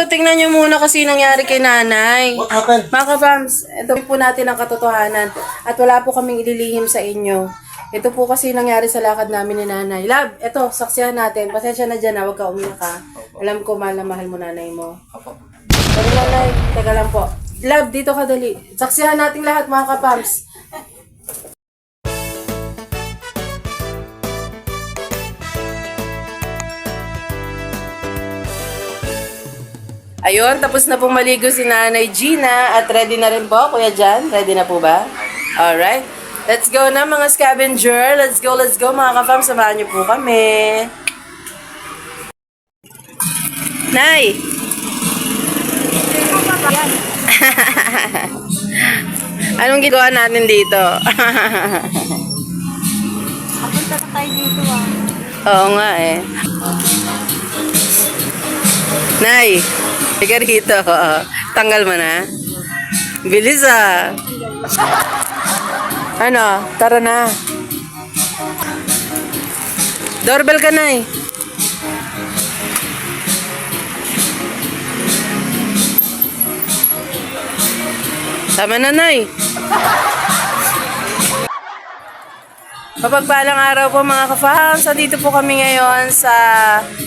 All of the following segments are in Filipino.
Tingnan nyo muna kasi nangyari kay nanay. What happened? Mga ka-fams, ito po natin ang katotohanan. At wala po kaming ililihim sa inyo. Ito po kasi nangyari sa lakad namin ni nanay. Lab, ito, saksihan natin. Pasensya na dyan, huwag ka umiyak ha. Alam ko, mahal na mahal mo nanay mo. Pero nanay, teka lang po. Lab, dito ka dali. Saksihan natin lahat mga ka-fams. Ayun, tapos na pong maligo si Nanay Gina at ready na rin po, Kuya Jan. Ready na po ba? Alright. Let's go na mga scavenger. Let's go mga ka-fam. Samahan niyo po kami. Nay! Anong ginagawa natin dito? Papunta na tayo dito ah. Oo nga eh. Nay! Ika rito. Tanggal mo na. Bilis ah. Ano? Tara na. Doorbell ka, Nay. Tama na, Nay. Mapagpalang araw po mga ka-fams. Dito po kami ngayon sa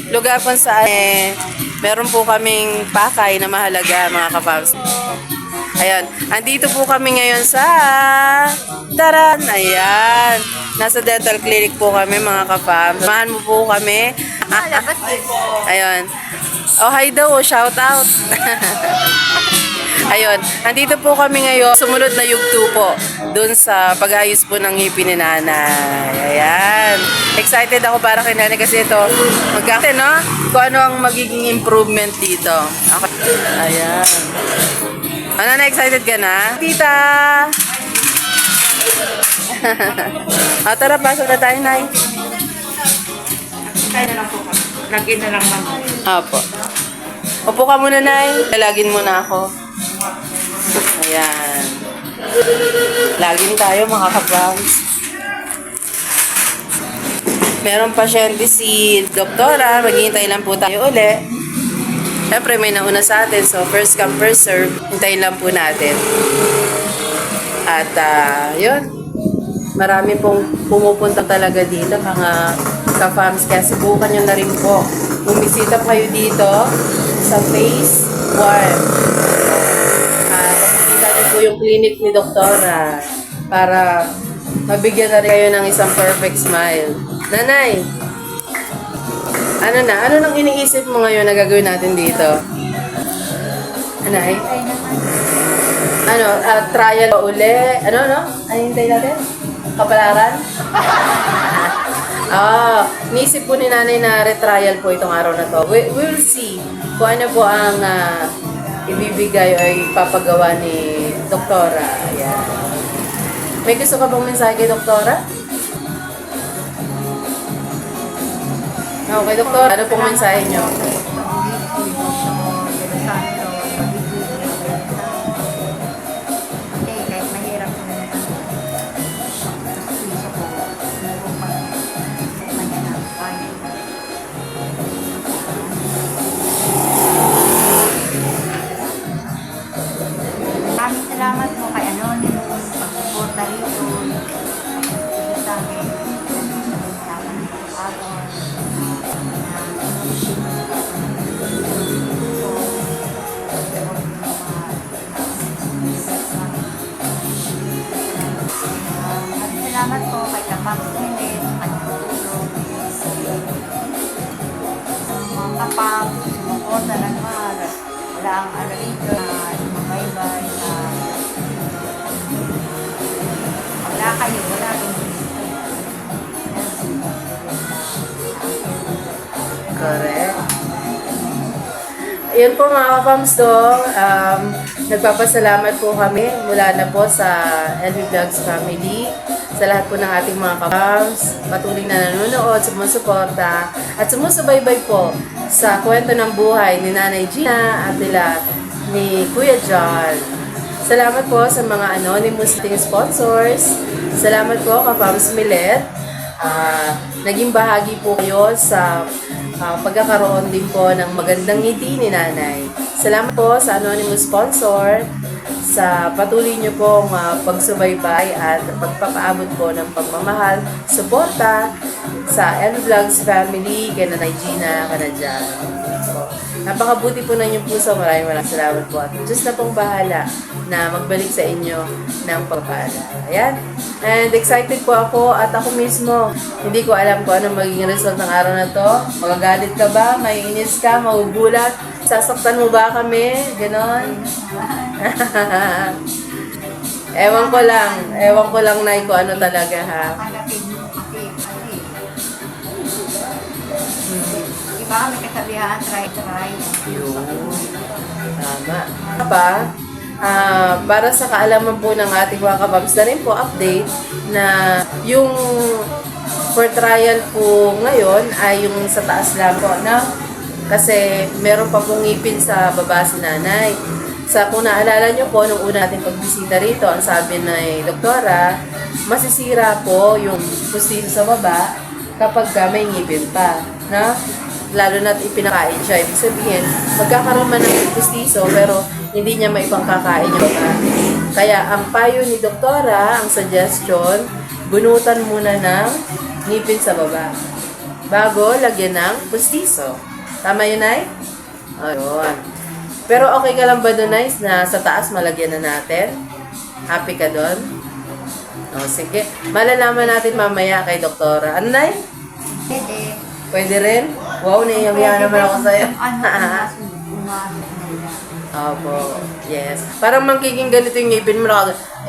lugar kung saan meron po kaming pakay na mahalaga mga ka-fams. Ayan, andito po kami ngayon sa Taran. Ayan, nasa dental clinic po kami mga ka-fams. Samahan mo po kami. Ayun. Oh, hi daw, shout out. Ayun, andito po kami ngayon. Sumunod na yugto po dun sa pag-ayos po ng ngipin ni nanay. Ayan. Excited ako para kay nanay kasi ito magkakita, no? Kung ano ang magiging improvement dito. Okay. Ayan. Ano na, excited ka na? Tita! Tara, pasok na tayo, Nay. Kaya na lang po kami. Lagyan na lang mama. Apo. Upo ka muna, Nay. Lalagin mo na ako. Ayan. Lagin tayo, mga ka-fams. Meron pasyente si Doktora. Maghihintay lang po tayo uli. Siyempre, may nauna sa atin. So, first come, first serve. Hintayin lang po natin. At, yun. Marami pong pumupunta talaga dito, mga ka-fams. Kaya subukan nyo na rin po. Bumisita kayo dito sa Phase 1. Makikita niyo po yung clinic ni Doktora para mabigyan na rin kayo ng isang perfect smile. Nanay, ano na? Ano nang iniisip mo ngayon na gagawin natin dito? Anay? Ano? Trial uli? Ano, no? Ano hintay natin? Kapalaran? Niisip po ni nanay na retrial po itong araw na to. We will see kung ano po ang ibibigay o ipapagawa ni Doktora. Ayan. May gusto ka bang mensahe kay Doktora? Okay, Doktora. Ano pong mensahe nyo? Kahit mahirap maraming salamat po kay Anonymous, pag-suporta rito, sa akin, salamat po ako, salamat po kay Kapams Nilin, sa kanyang tulong, mga Kapams, sumuporta ng mahal, wala ang rito, lumabaybay, wala kayo, wala rin. Correct. Ayun po mga ka-fams to. Nagpapasalamat po kami mula na po sa LV Vlogs family. Sa lahat po ng ating mga ka-fams. Patuloy na nanonood, sumusuporta at sumusubaybay po sa kwento ng buhay ni Nanay Gina at nila ni Kuya John. Salamat po sa mga anonymous ting sponsors. Salamat po ka-fams Milet. Naging bahagi po kayo sa pagkakaroon din po ng magandang ngiti ni nanay. Salamat po sa anonymous sponsor sa patuloy niyo pong pagsubaybay at pagpapaabot po ng pagmamahal, suporta sa L Vlogs family, kay Nanay Gina Canadyan. Napakabuti po ng inyong puso. Maraming salamat po. At Diyos na pong bahala na magbalik sa inyo ng pagpapala. Ayan. And excited po ako at ako mismo, hindi ko alam kung ano magiging result ng araw na to. Magagalit ka ba? Maiinis ka? Magugulat? Sasaktan mo ba kami? Ganon. Ewan ko lang, Nay, kung ano talaga, ha? Tanggapin mo kasi. Iba kami kasabihan, try. Yun. Tama. Pa, para sa kaalaman po ng ating mga kababs na rin po update na yung for trial po ngayon ay yung sa taas lang po na kasi meron pa pong ngipin sa baba si nanay. Sa kung naalala nyo po, nung una natin pagbisita rito, ang sabi na doktora, masisira po yung pustiso sa baba kapag may ngipin pa. Na? Lalo na't ipinakain siya. Ibig sabihin, magkakaroon man ng pustiso pero hindi niya maipangkakain yung baba. Kaya ang payo ni doktora, ang suggestion, bunutan muna ng ngipin sa baba bago lagyan ng pustiso. Tama yun, Nay? Ayun. Pero okay ka lang ba doon, Nay, na sa taas malagyan na natin? Happy ka doon? O, sige. Malalaman natin mamaya kay doktora. Ano, Nay? Pwede. Pwede rin? Wow, naiyabihan naman ako sa'yo. Umasok nila. Opo. Yes. Parang magiging ganito yung ngipin mo.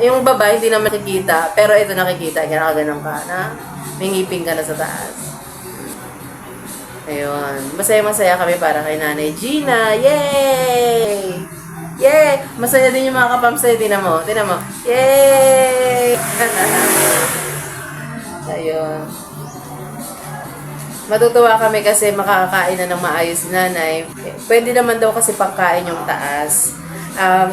Yung babae, hindi naman nakikita. Pero ito nakikita. Ganun ka na. May ngipin ka na sa taas. Ayun. Masaya-masaya kami para kay Nanay Gina. Yay! Yay! Masaya din yung mga kapamsay. Tinan mo. Yay! Ayun. Matutuwa kami kasi makakakain na ng maayos si nanay. Pwede naman daw kasi pagkain yung taas.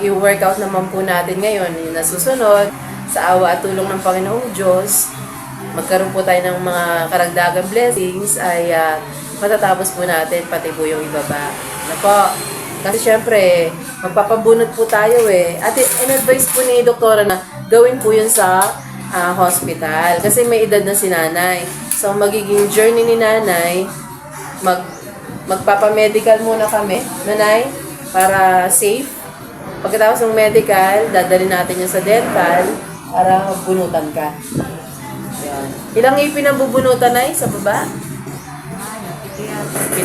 I-workout naman po natin ngayon. Yung nasusunod, sa awa at tulong ng Panginoong Diyos, magkaroon po tayo ng mga karagdagang blessings ay matatapos po natin pati po yung ibaba. Ano po? Kasi syempre, magpapabunot po tayo eh. At in-advise po ni doktora na gawin po yun sa hospital. Kasi may edad na si nanay. So, magiging journey ni nanay, magpapamedical muna kami, nanay, para safe. Pagkatapos ng medical, dadalhin natin yun sa dental para bunutan ka. Ayan. Ilang ngipin ang bubunutan, Nay, sa baba? 7.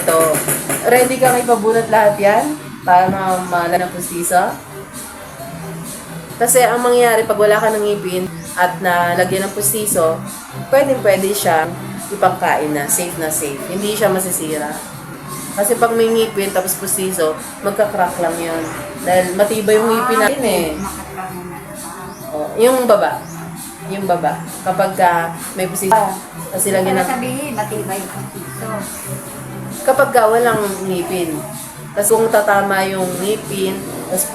Ready ka kayo pabunot lahat yan? Para mamala ng pustiso? Kasi ang mangyayari pag wala ka ng ngipin at nalagyan ng pustiso, pwede siyang ipangkain na safe. Hindi siya masisira. Kasi pag may ngipin tapos pustiso, magka-crack lang yun. Dahil matibay yung ngipin natin eh. Oh, yung baba. Kapag may pustiso, kasi lagyan ng... sabihin, matibay yung pustiso. Kapag walang ngipin, tapos kung tatama yung ngipin, tapos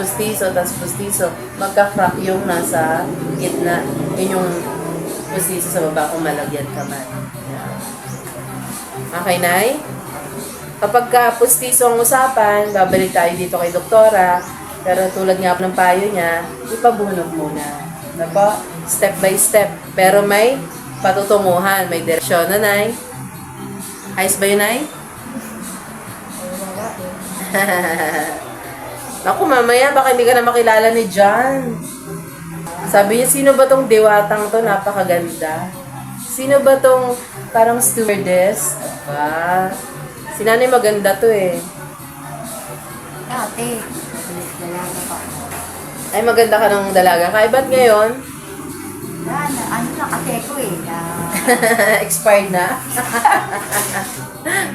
pustiso, magka-crack yung nasa gitna. Yun yung pustiso sa baba kung malagyan ka man. Okay, Nay? Kapag pustiso ang usapan, babalik tayo dito kay doktora. Pero tulad nga ng payo niya, ipabunot muna. Ano po? Step by step. Pero may patutunguhan, may direksyon na, Nay. Ayos ba yun, Nay? Naku, mamaya, baka hindi ka na makilala ni John. Sabi niya, sino ba tong diwatang to? Napakaganda. Sino ba tong parang stewardess? Aba, si nanay maganda to eh. Dati, dalaga pa. Ay, maganda ka ng dalaga. Kaya ba't ngayon? Ano na kasi ko eh. Expired na?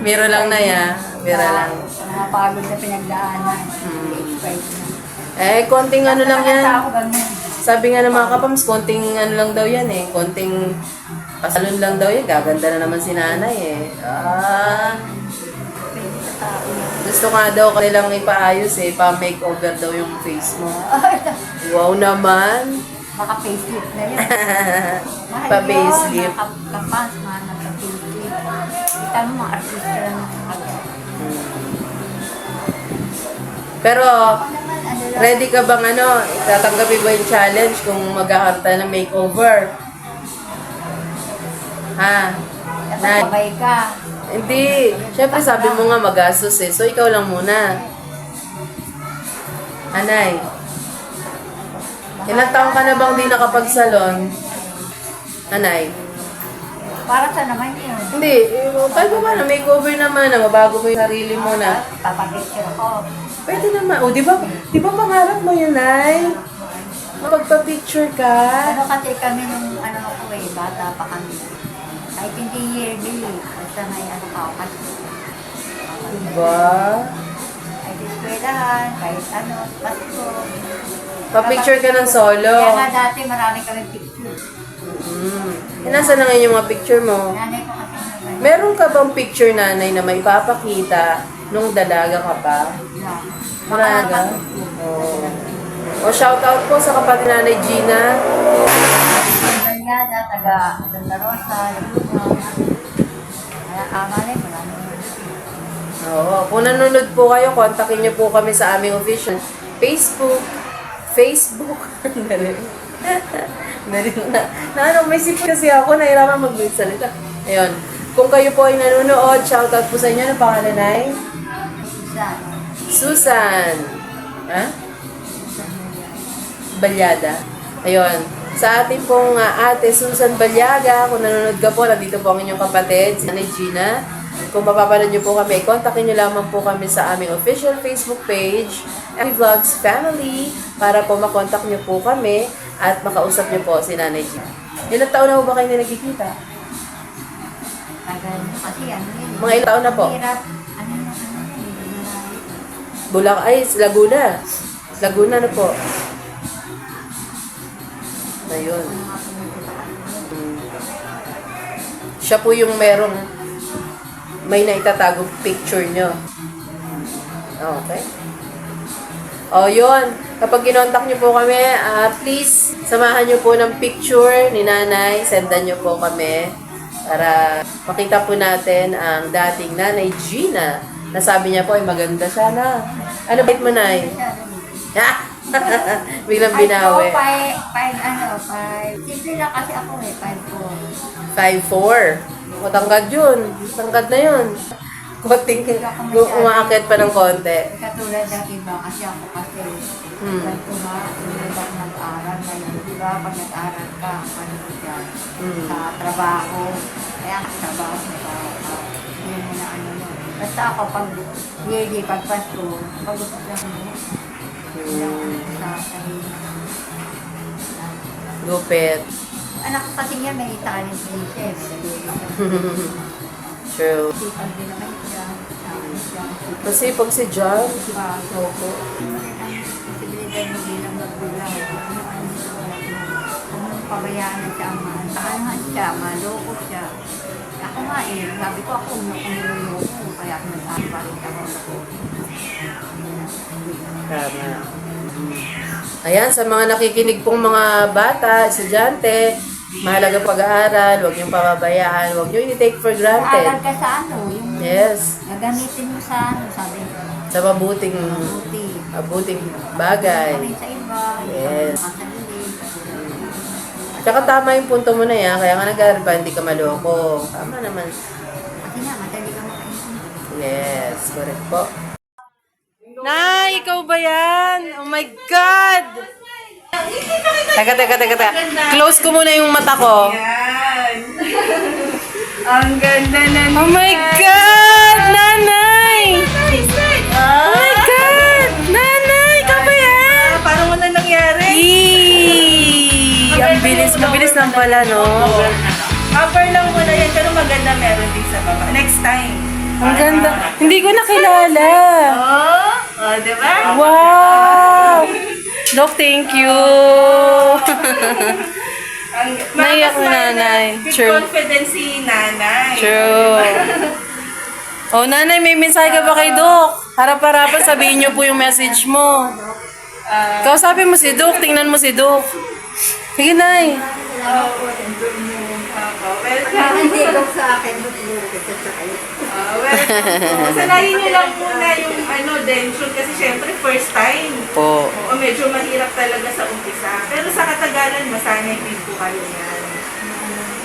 Biro lang na ya. Biro lang. Mga pagod na pinagdaanan. Expired na. Konting ano lang yan. Ako ganun. Sabi nga ng mga kapams, konting ano lang daw yan eh. Konting pasalon lang daw yan. Gaganda na naman si nanay eh. Pwede sa tao na. Gusto nga daw kanilang ipaayos eh. Pa-makeover daw yung face mo. Wow naman. Maka-facelift na yan. Pa-facelift. Kapans, mga naka-facelift. Kita mo mga artista na nakakaganda. Pero, Ako naman, ano lang. ready ka bang tatanggapin ba yung challenge kung magkakaroon tayo ng makeover? Ha? Dapat Nay? sabay ka. Hindi. Siyempre sabi mo nga magastos eh. So, ikaw lang muna. Anay, ilang taong ka na bang di nakapagsalon? Anay? Para sa naman yun. Hindi. Kahit pa na makeover naman na mabago mo yung sarili mo na. Papapicture ko. Pwede naman. O, di ba pangarap mo yun, Nay? Mapagpa-picture ka? Ano kasi kami nung ano ako bata pa kami. Kahit hindi yearly, basta may ano ka kasi. Diba? Kahit eskwelahan, kahit ano, Pasko. Pa-picture ka ng solo. Kaya nga dati marami kami picture. Nasaan na ngayon yung mga picture mo? Nanay ko kasi naman. Meron ka bang picture, Nanay, na may papakita nung dalaga ka pa? Dalaga? Oo. O shoutout po sa kapatid Nanay Gina. Balyada, taga Santa Rosa, Laguna. Kaya amali, marami naman. Oo. Kung nanonood po kayo, kontakin niyo po kami sa aming official Facebook. Dali. Dali na. May sipon kasi ako, nahirapan magsalita. Ayun. Kung kayo po ay nanonood, shoutout po sa inyo. Ano pangalan, Nay? Isa. Susan. Ha? Balyada. Ayun. Sa ating pong ate Susan Balyaga, kung nanonood ka po, nandito po ang inyong kapatid, si Nanay Gina. Kung mapapanood niyo po kami, kontakin niyo lamang po kami sa aming official Facebook page, MV Vlogs Family, para po makontak niyo po kami at makausap niyo po si Nanay Gina. Ilang taon na po ba kayo na nagkikita? Tagal kasi ano yun. Mga ilang taon na po? Hirap. Laguna. Laguna na po. Ayun. Siya po yung may naitatagong picture nyo. Okay. O, yun. Kapag kinontak nyo po kami, please, samahan nyo po ng picture ni Nanay. Sendan nyo po kami para makita po natin ang dating Nanay Gina na sabi niya po ay maganda siya na. Ano bait mo, Nay? Ha? Biglang binawi. 5. Simple lang kasi ako 5'4". 5'4". Matangkad yun. Tangkad na yun. Konting umaakit pa ng konti. Katulad ng iba kasi ako kasi tulad nag-aral ngayon. Diba pag nag-aral ka, ano ko dyan, sa trabaho. Kaya ang trabaho, hindi mo na ano yun. Basta ako pag yearly, pag Pasko, pag-usap lang mo. Sa sarili. Gupit. Anak ko kasi niya may talent din siya. True. Sipag din naman siya. Kasi pag si John, Opo. Posibilidad mo bilang magulang. Kung pabayaan na siya, taanhan siya, maloko siya. Ako nga sabi ko ako, niloloko. Kaya ako nag-apalit ako. tama. Ayan, sa mga nakikinig pong mga bata, estudyante, mahalaga pag-aaral, huwag niyong pababayaan, huwag niyo i-take for Aral granted. ka sa ano, yung Yes, gagamitin mo sa ano, sabi ko. sa mabuting Buti. bagay. Kami sa iba, Yes. makasarili. Tsaka tama yung punto mo na yan, kaya nga nag-aaral pa, hindi ka maloko. Tama naman. Kasi nga, madali ka makaintindi. Yes, correct po. Nay, ikaw ba yan? Oh my God! Teka. Close ko muna yung mata ko. Ang ganda na niya. Oh my God! Nanay! Oh my God! Nanay, ikaw ba yan? Parang wala nangyari. Yee! Ang bilis lang pala, no? Cover lang muna yan, pero maganda meron din sa baba. Next time. Ang ganda. Hindi ko nakilala. Diba? Wow! Doc, thank you. Naiyak Mama, nanay. With True. confidence si nanay. True. Oh, nanay, may mensahe ka ba kay Doc? Harap-harapan, sabihin niyo po yung message mo. Kausapin mo si Doc, tingnan mo si Doc. Sige, Nay. Welcome. Hindi ko sa akin, matulog ka sa kayo. Welcome po. Sanayin niyo lang muna yung denture kasi syempre first time. Po. Oo, medyo mahirap talaga sa umpisa. Pero sa katagalan, masanay din po kayo yan.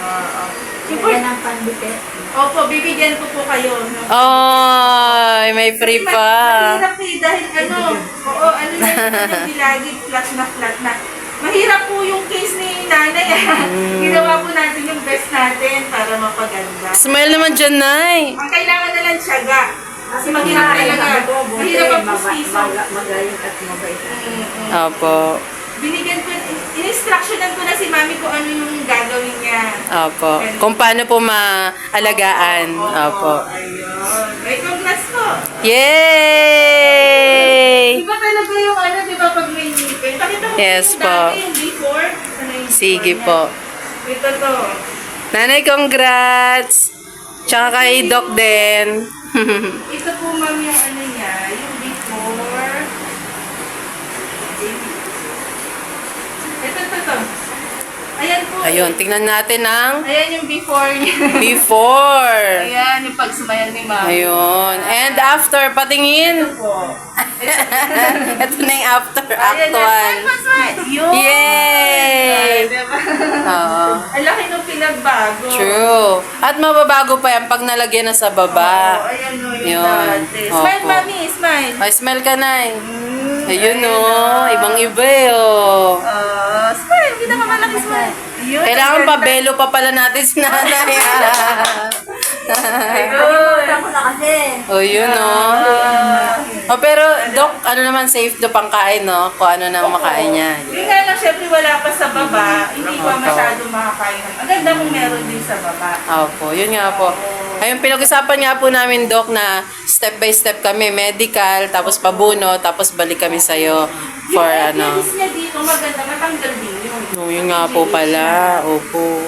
Oo. Yan ang pandikit. Opo, bibigyan ko po kayo. Ay, may free pa. Mahirap eh, dahil yung bilagid, flat na. Mahirap po yung case ni nanay. Ginawa po natin yung best natin para mapaganda. Smile naman dyan, Nay. Ang kailangan na lang tiyaga. Kasi mahirap talaga. Mahirap ang pustiso. Magaling at mabait. Opo. Binigyan ko, in-instructionan ko na si mami kung ano yung gagawin niya. Opo. Kung paano po maalagaan. Opo. Ayun. Ay, congrats po. Yay! Di ba talaga yung di ba pag may ngipin? Pakita mo Yes yung po. dati, yung before. Ano yung Sige before po. niya? Ito to. Nanay, congrats! Tsaka kay Doc din. Ito po ma'am yung niya, yung before. Ito. Ayan po. Ayun, tingnan natin ang Ayan yung before niya. before. Ayan yung pag-smile ni ma'am. Ayun. And after, patingin. Ito po. Ito na yung after. Ayan Act na. 1. Smile. Yun. Yay! Diba? Oo. Ang laki nung pinagbago. True. At mababago pa yan pag nalagyan na sa Oo, baba. ayan o yung Yun. dati. Smile, Opo. mami. Smile. Ay, smile ka, Nay. Ayun, ayan oh. na. Ibang-iba, oh. Smile. Kita ka malaki smile. Yun, Kailangan ang ganda. pabelo pa pala natin si nanay. Ayun. Ako na kasi. Oh, yun, oh. Oh, pero, Doc, ano naman safe do pangkain, no? Kung ano nang makain niya. Yun nga lang, syempre wala pa sa baba. Hindi pa Opo. masyado makakain. Ang ganda kung meron din sa baba. Opo, yun nga po. Ayun, pinag-usapan nga po namin, Doc, na step by step kami. Medical, tapos pabuno, tapos balik kami sa'yo for yung ano. FPS niya dito, maganda. Matanggal din yun. Oh, yun nga po pala. Opo.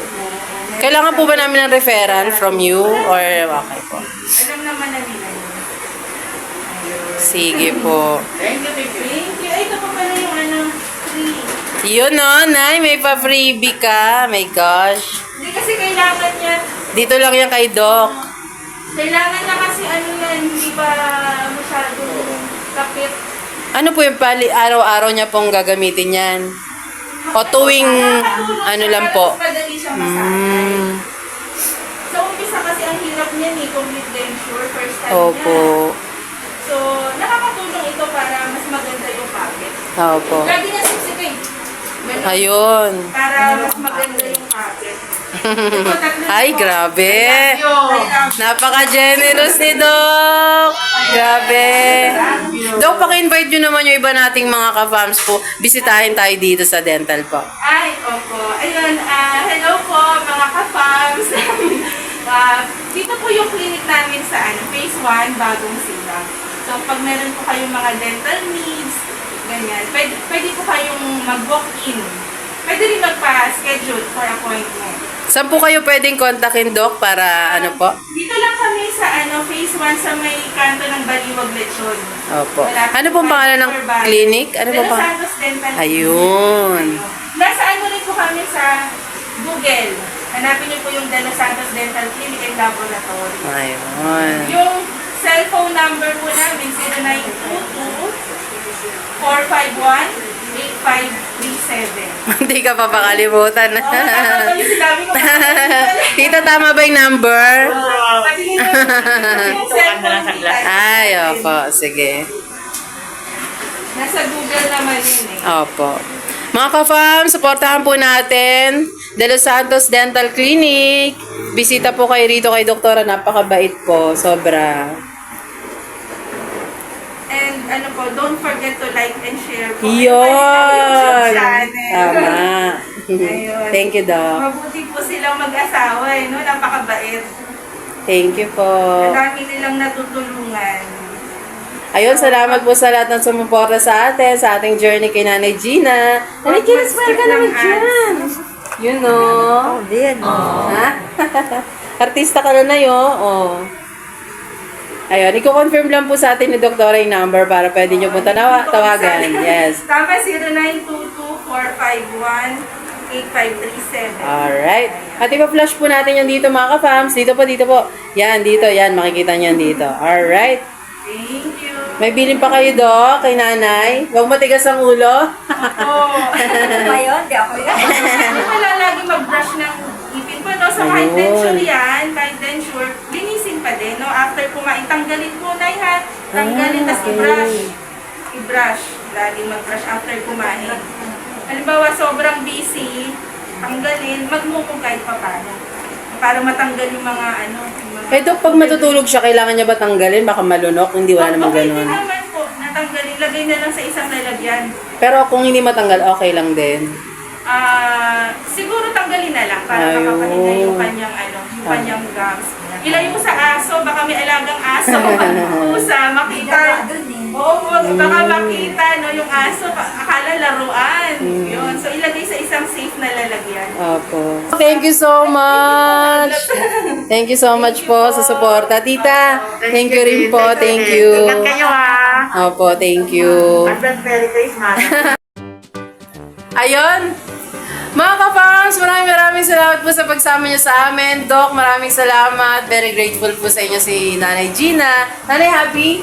Kailangan po ba namin ng referral from you? Or okay po? Alam naman na nila yun. Sige po. Thank you, thank you. Ay, ito pa pala yung free. Yun, no, Nay. May pa-freebie ka. My gosh. Hindi kasi kailangan niya. Dito lang yan kay Doc. Kailangan niya kasi yan, hindi pa masyadong kapit. Ano po yung pali, araw-araw niya pong gagamitin yan? O tuwing, Nakakatulong ano siya lang para po? mas madali siyang masanay. Mm, Sa umpisa kasi ang hirap niyan complete denture, first time opo. niya. So, nakakatulong ito para mas maganda yung packet. Opo. Lagi niya sipsipin. Ganun. Ayun. Para mas maganda yung packet. Ito, tatlo Ay, po. grabe. I love you. Napaka-generous ni Doc. Grabe. Doc, paki-invite nyo naman yung iba nating mga ka-fams po. Bisitahin tayo dito sa dental po. Ay, opo. Ayun, hello po mga ka-fams. Dito po yung clinic namin sa phase 1, Bagong Silang. So, pag meron po kayong mga dental needs, ganyan, pwede po kayong mag-walk-in. Pwede rin magpa-schedule for appointment. Saan po kayo pwedeng kontakin, Doc, para ano po? Dito lang kami sa phase 1 sa may kanto ng Baliwag Lechon. Opo. Malapit Ano pong sa pangalan ng Urban. clinic? Ano De po Los pa? Santos Dental Clinic. Ayun. Nasa rin po kami sa Google. Hanapin niyo po yung De Los Santos Dental Clinic and Laboratory. Ayun. Yung cellphone number po namin, 0922-451-8537. Hindi ka pa makalimutan. Nakakatawa si Dami ko. Tita, tama ba yung number? Patingin niyo yung cellphone nila. Ay, opo. Sige. Nasa Google naman yun eh. Opo. Mga ka-fam, supportahan po natin De Los Santos Dental Clinic. Bisita po kayo rito kay Doktora. Napakabait po. Sobra. And ano po, don't forget to like and share po. Yun! channel. Tama. Ayun. Thank you, Doc. Mabuti po silang mag-asawa eh, no? Napakabait. Thank you po. Ang dami nilang natutulungan. Ayun, salamat po sa lahat ng sumuporta sa atin, sa ating journey kay Nanay Gina. Nanay Gina, smile ka naman dyan. You know. Din. Ha? Artista ka na yun. Oh. Ayun, i-confirm lang po sa atin ni Doktora yung number para pwede nyo po tawagan. Yes. Tama, cake 537. Alright. At ipa-flash po natin yan dito mga ka-fams. Dito po. Yan, dito. Yan, makikita niyan dito. Alright. Thank you. May bilin pa kayo, Dok, kay nanay. Huwag matigas ang ulo. Oo. Ano ba yun? Di ako yan. Hindi pala lagi mag-brush ng ipin po, no? So, kahit Ayun. denture yan, kahit denture, linisin pa din, no? After kumain, tanggalin po na yan. Tanggalin, tas okay. i-brush. I-brush. Laging mag-brush after kumain. Halimbawa, sobrang busy, tanggalin, magmukong kahit pa paano. Para matanggal yung mga ano. Yung mga Eh, Dok, pag matutulog siya, kailangan niya ba tanggalin? Baka malunok. Hindi, wala namang Okay ganun. din naman po, natanggalin. Lagay na lang sa isang lalagyan. Pero kung hindi matanggal, okay lang din. Siguro tanggalin na lang para Ayun. makapahinga yung kanyang yung kanyang gums. Ilayo sa aso, baka may alagang aso, pusa, makita. Oo, baka makita no, yung aso, akala laruan. Yun. So ilagay sa isang safe na lalagyan. Opo. Thank you so much. Thank you so much po sa suporta. Tita, thank you rin po. Thank you. Ingat kayo ha. Opo, thank you. Advance Merry Christmas. Ayun. Mga ka-fams, maraming salamat po sa pagsama niyo sa amin. Doc, maraming salamat. Very grateful po sa inyo si Nanay Gina. Nanay, happy?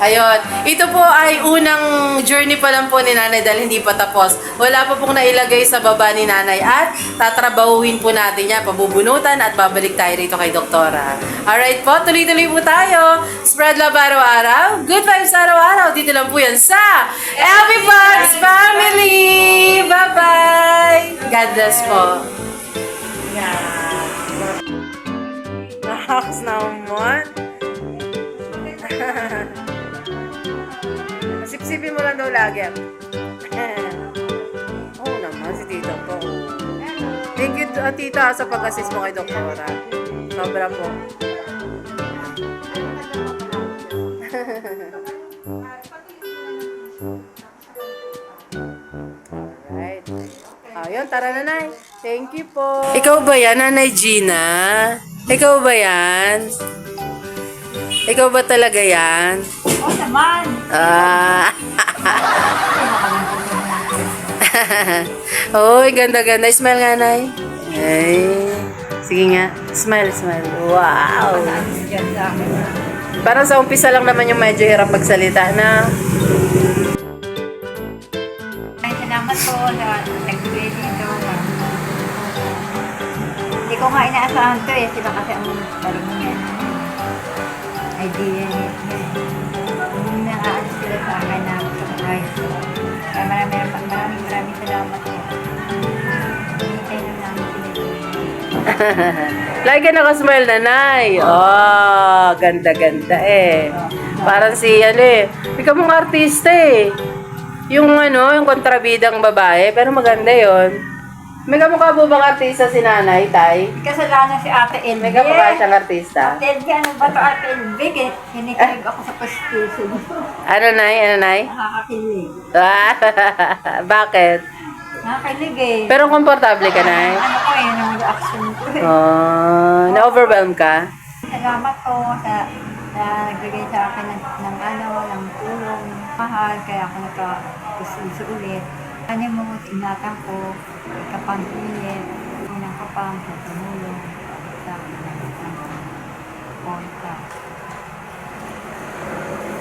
Ayun. Ito po ay unang journey pa lang po ni Nanay dahil hindi pa tapos. Wala pa pong nailagay sa baba ni Nanay at tatrabahuin po natin yan. Pabubunutan at babalik tayo rito kay Doktora. Alright po, tuloy-tuloy po tayo. Spread love araw-araw. Good vibes araw-araw. Dito lang po yan sa Happy Bugs Family! Bye-bye! God bless po. Nahaks naman. Sipsipin mo lang daw lagi. Oo naman, si tita po. Thank you, tita, sa pag-assist mo kay Doktora. Sobra po. Alright. Ayun, tara nanay. Thank you po. Ikaw ba yan, Nanay Gina? Ikaw ba yan? Ikaw ba talaga yan? Oo naman. Ah. Oy, ganda-ganda. Smile nga, Nay. Ay. Sige nga. Smile. Wow. Diyan sa akin. Parang sa umpisa lang naman yung medyo hirap magsalita na. Ay, salamat po sa nagbigay dito. Hindi ko nga inaasahan to eh. Sila kasi ang galing niya. Idea niya. Hindi na aalis sila sa akin na surprise. Kaya maraming salamat po. Hinintay na namin sila. Lagi ka nakasmile, Nanay. Oh, ganda-ganda eh. Parang si, ikaw mong artista eh. Yung kontrabidang babae, pero maganda yon. May kamukha po bang artista si Nanay, Tay? Kasalanan si Ate Elvie. May kamukha siyang artista? Ate Elvie, ano ba ito Ate Elvie? Kinikilig ako sa prestation. Ano, Nay? Nakakakilig. Bakit? Nakakilig eh. Pero komportable ka, Nay? Ano ko eh, yung reaction ko eh. Oh, na-overwhelm ka? Salamat po sa nagbigay sa akin ng tulong. Mahal, kaya ako nagka-uso ulit. Kanya mo, ingatan ko, kapang-ulit, unang kapang, tumulong sa konta.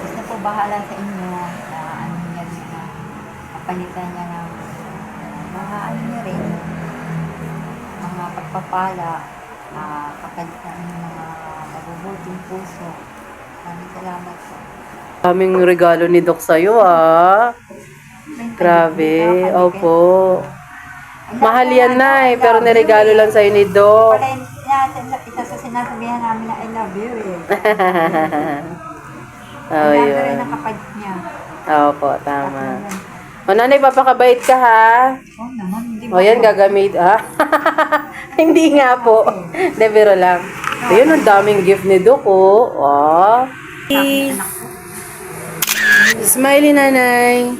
Gusto po bahala sa inyo na niya na kapalitan niya ng mga niya rin, mga pagpapala, kapalitan ng mga mabubuting puso. Maraming salamat po. Kaming regalo ni Doc sa'yo, ah. Grabe, opo. Mahal yan, Nay, pero niregalo lang sa'yo ni Doc. Isa sa sinasabihan namin na I love you eh. Oh, Lalo yun. rin ang kapatid niya. Opo, tama. O, Nanay, papakabait ka, ha? Oo naman, hindi O, yan, gagamit, ha? Hindi nga po. De, biro lang. Ayun, ang daming gift ni Doc, oh. Oh. Smiley, Nanay.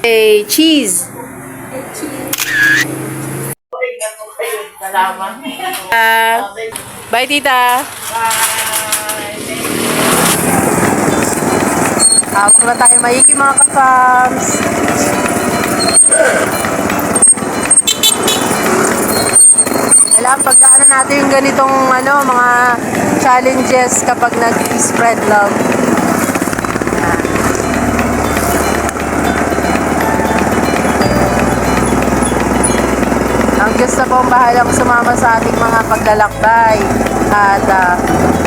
Hey, cheese. Bye, tita. Hawak na tayo maiki, mga ka-fams. Kaya pagdaanan natin yung ganitong mga challenges kapag nag-spread love. Ang Diyos na po ang bahalang sumama sa ating mga paglalakbay at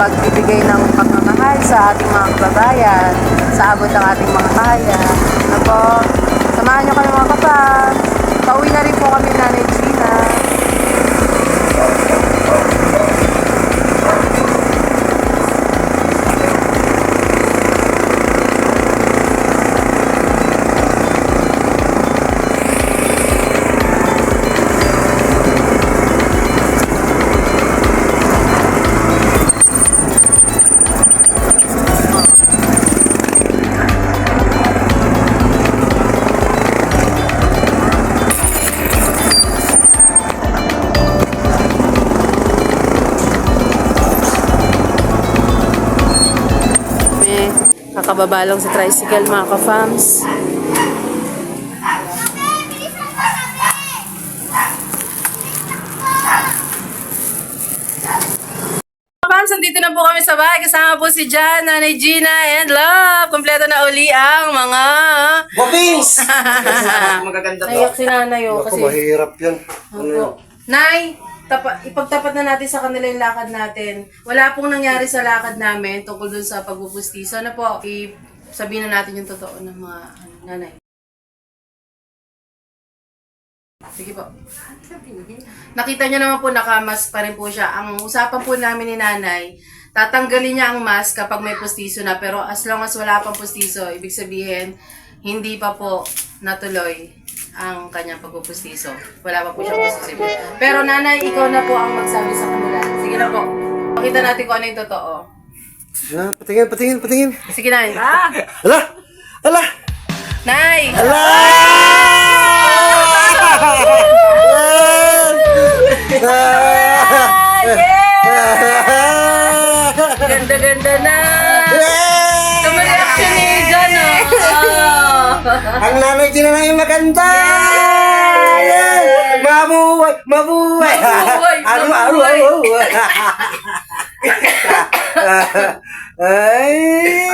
pagbibigay ng pagmamahal sa ating mga kababayan sa abot ng ating mga kaya. Ano po, samahan niyo kami mga kapag. Pauwi na rin po kami na Nanay Gina. Kakababa lang sa tricycle mga ka-fams. Fams, nandito na po kami sa bahay. Kasama po si Jan, Nanay Gina, and Love. Kompleto na uli ang mga... Bobings! Magaganda to. Naiyak si Nanay oh, Ako, kasi... mahirap yan. Ano yan? Nay, ipagtapat na natin sa kanila yung lakad natin. Wala pong nangyari sa lakad namin tungkol dun sa pagpupustiso. Ano po, sabihin na natin yung totoo ng mga nanay. Sige po. Nakita niyo naman po nakamask pa rin po siya. Ang usapan po namin ni nanay, tatanggalin niya ang mask kapag may pustiso na. Pero as long as wala pang pustiso, ibig sabihin, hindi pa po natuloy ang kanyang pagpupustiso. Wala pa po siyang pustiso. Pero nanay, ikaw na po ang magsabi sa kanila. Sige na po. Pakita natin kung ano yung totoo. Patingin. Sige na. Ala! Nay! Ala! Ganda-ganda na! Tama reaction ni John, Ang nanay din na yung maganda! Mabuhay! Mabuhay! Ay!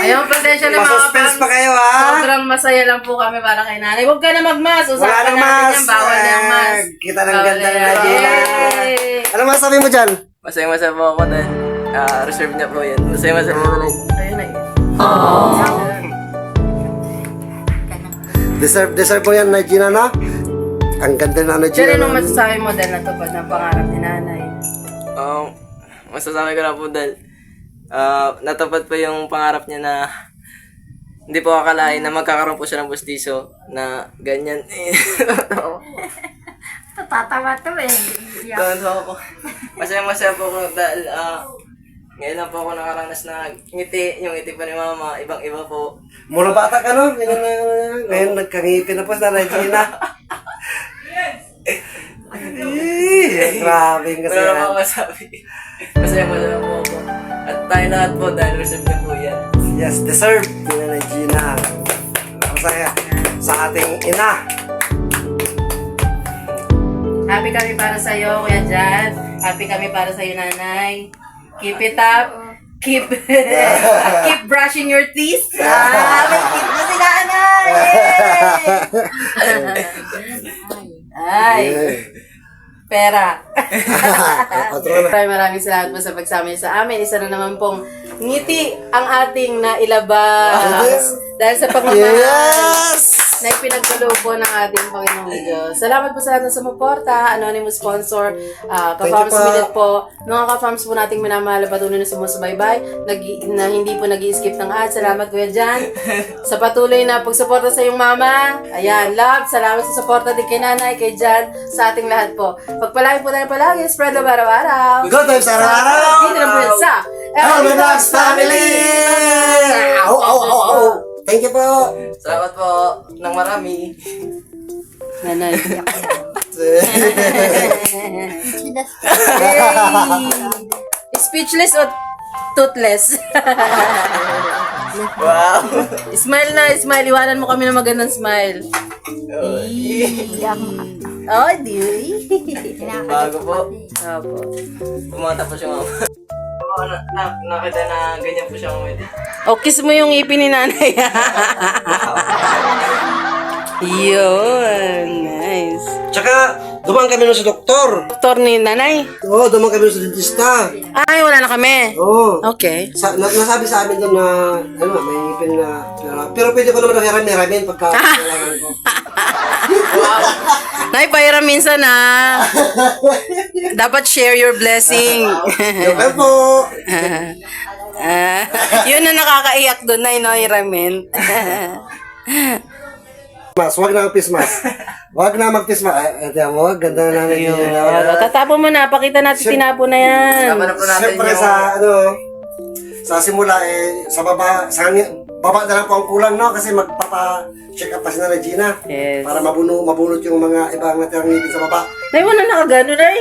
Ayun, pasensya na mga Masuspense pa kayo, ha? Sobrang masaya lang po kami para kay nanay. Huwag ka na mag-mask. Wala Usapan nang natin mas! yan. Bawal na yung mask. Kita ng Bawal ganda na na yan. Gina. Yay! Ano masabi mo dyan? Masaya-masaya po ako dahil reserve niya po yan. Masaya-masaya po ako. Ayun na Deserve mo yan na Gina, na? Ang ganda na Diyan Gina. anong masasabi mo dahil natupad ng pangarap ni nanay? Masasabi ko na po dahil natupad po yung pangarap niya na hindi po akalain na magkakaroon po siya ng pustiso na ganyan. Tatawa to eh. Tonto ako. Masaya-masaya po ako dahil ngayon lang po ako nakaranas na ngiti. Yung ngiti pa ni mama, ibang-iba po. Mura bata ka, no? Ngayon nagkangipin na po sa Gina. Grabe yung kasi Pero yan. ako masabi. Masaya-masaya po ako. At tayo lahat po dahil reserve niya po yan. Yes, deserve din na Gina. Masaya sa ating ina. Happy kami para sa iyo, Kuya Jan. Happy kami para sa iyo, nanay. Keep it up. Keep brushing your teeth. Keep mo si nanay. Ay. Pera. Maraming salamat po sa pagsama niyo sa amin. Isa na naman pong ngiti ang ating nailabas. Dahil sa pagmamahal na ipinagkaloob po ng ating Panginoong Diyos. Salamat po sa lahat ng sumuporta, anonymous sponsor, ka-farms Thank you po. minute po. Mga ka-farms po nating minamahal, patuloy na sumusubaybay, na hindi po nag-i-skip ng ads. Salamat Kuya Jan. Sa patuloy na pagsuporta sa iyong mama. Ayan, love. Salamat sa suporta din kay nanay, kay Jan, sa ating lahat po. Pagpalain po tayo palagi, spread love araw-araw. Good times araw-araw! Dito lang po yan sa Hello, Vlogs Family! Ow! Thank you po! Salamat po ng marami. Nanay. Speechless o toothless? Wow! Smile na, smile. Iwanan mo kami ng magandang smile. Oh, di. Bago po. Opo. Bumata po siya mama. Nakita na ganyan po siya umiti. O, kiss mo yung ipin ni nanay. Yun. Nice. Tsaka, dumaan kami nun sa doktor. Doktor ni nanay. Oo, dumaan kami nun sa dentista. Ay, wala na kami. Oo. Okay. Nasabi sa amin doon na, may ngipin na, pero pwede ko naman nakiramin pagka kailangan ko. Nay, pahiram minsan na. Dapat share your blessing. Okay po. Yun na nakakaiyak doon, Nay, no, hiramin. Wag na mag-pismas. Wag na mag-pismas. Ay, wag, ganda na namin yun. Tatapon mo na, pakita natin tinapon na yan. Tama na po natin Siyempre yung... sa simula sa baba na lang po ang kulang, no? Kasi magpapa-check up pa si Nanay Gina. Yes. Para mabunot yung mga ibang natirang ngipin sa baba. Nay, wala nakagano, Nay.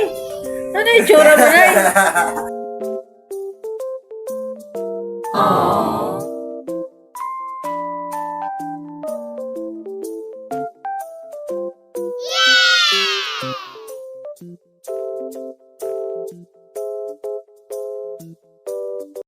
Ano yung tsura mo, Nay? Thank you.